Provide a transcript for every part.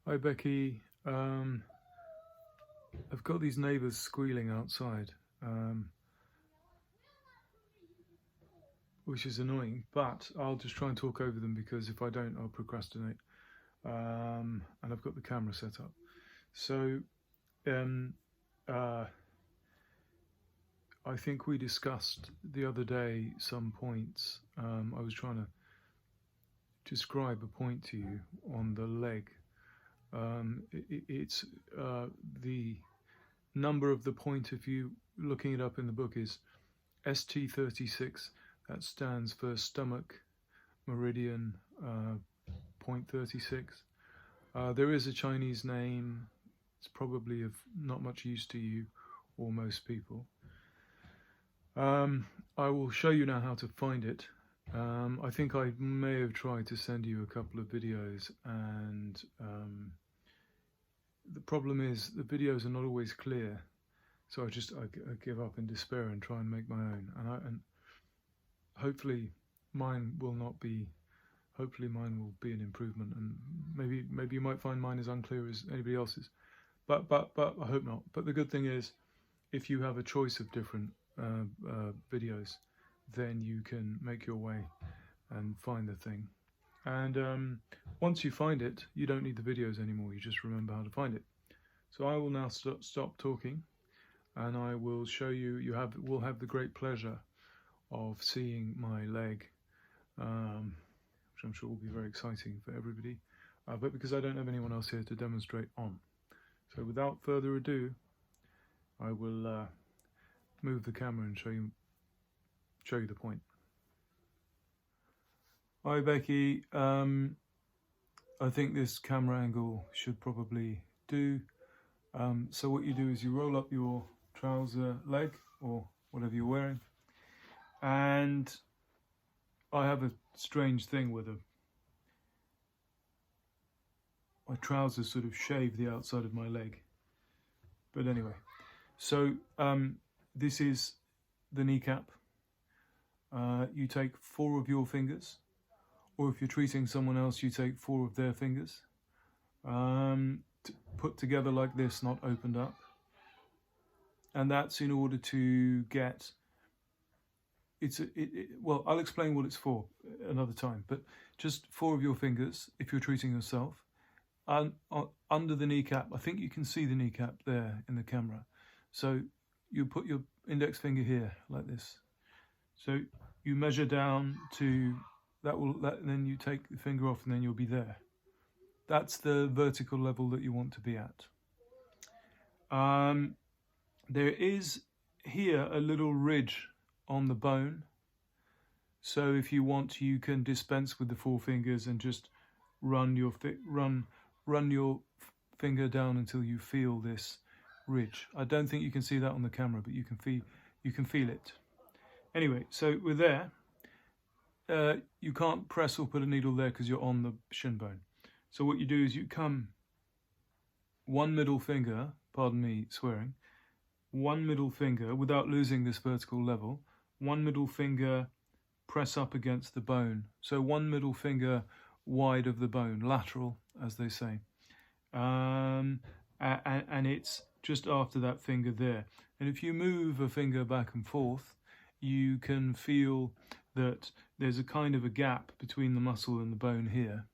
Hi Becky, I've got these neighbours squealing outside, which is annoying, but I'll just try and talk over them because if I don't I'll procrastinate, and I've got the camera set up. So I think we discussed the other day some points. I was trying to describe a point to you on the leg. It's the number of the point, if you looking it up in the book, is ST36. That stands for stomach meridian point 36. There is a Chinese name. It's probably of not much use to you or most people. I will show you now how to find it. I think I may have tried to send you a couple of videos, and the problem is the videos are not always clear, so I give up in despair and try and make my own, and hopefully mine will be an improvement, and maybe you might find mine as unclear as anybody else's, but I hope not. But the good thing is, if you have a choice of different videos, then you can make your way and find the thing. And once you find it, you don't need the videos anymore. You just remember how to find it. So I will now stop talking, and I will show you. Will have the great pleasure of seeing my leg, which I'm sure will be very exciting for everybody. But because I don't have anyone else here to demonstrate on, so without further ado, I will move the camera and show you the point. Hi Becky, I think this camera angle should probably do. So what you do is you roll up your trouser leg or whatever you're wearing, and I have a strange thing where my trousers sort of shave the outside of my leg. But anyway, so this is the kneecap. You take 4 of your fingers, or if you're treating someone else, you take 4 of their fingers, put together like this, not opened up. And that's in order to get, well, I'll explain what it's for another time, but just 4 of your fingers if you're treating yourself, and under the kneecap. I think you can see the kneecap there in the camera. So you put your index finger here like this. So you measure down to then you take the finger off, and then you'll be there. That's the vertical level that you want to be at. There is here a little ridge on the bone. So if you want, you can dispense with the 4 fingers and just run your finger down until you feel this ridge. I don't think you can see that on the camera, but you can feel it. Anyway, so we're there. You can't press or put a needle there because you're on the shin bone. So what you do is you come one middle finger, pardon me swearing, one middle finger, without losing this vertical level, one middle finger press up against the bone. So one middle finger wide of the bone, lateral, as they say. And it's just after that finger there. And if you move a finger back and forth, you can feel that there's a kind of a gap between the muscle and the bone here.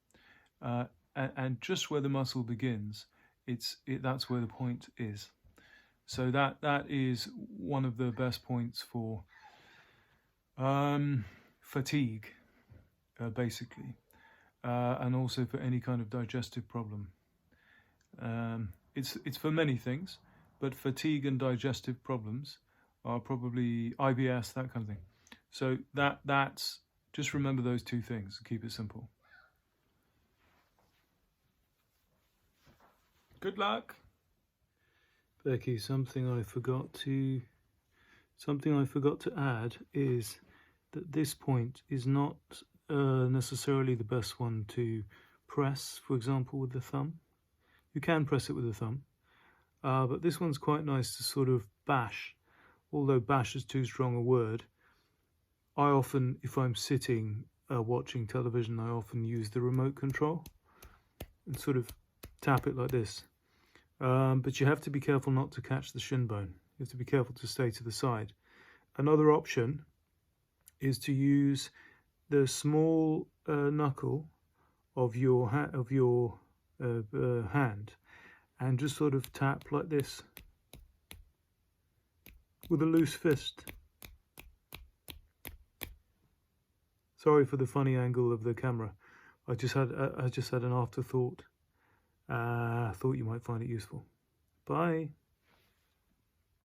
And just where the muscle begins, that's where the point is. So that is one of the best points for fatigue, basically, and also for any kind of digestive problem. It's for many things, but fatigue and digestive problems are probably IBS, that kind of thing. So that's just remember those 2 things and keep it simple. Good luck. Becky, something I forgot to add is that this point is not necessarily the best one to press, for example, with the thumb. You can press it with the thumb, but this one's quite nice to sort of bash, although bash is too strong a word. I often, if I'm sitting watching television, I often use the remote control and sort of tap it like this. But you have to be careful not to catch the shin bone. You have to be careful to stay to the side. Another option is to use the small knuckle of your hand and just sort of tap like this with a loose fist. Sorry for the funny angle of the camera. I just had an afterthought. Thought you might find it useful. Bye.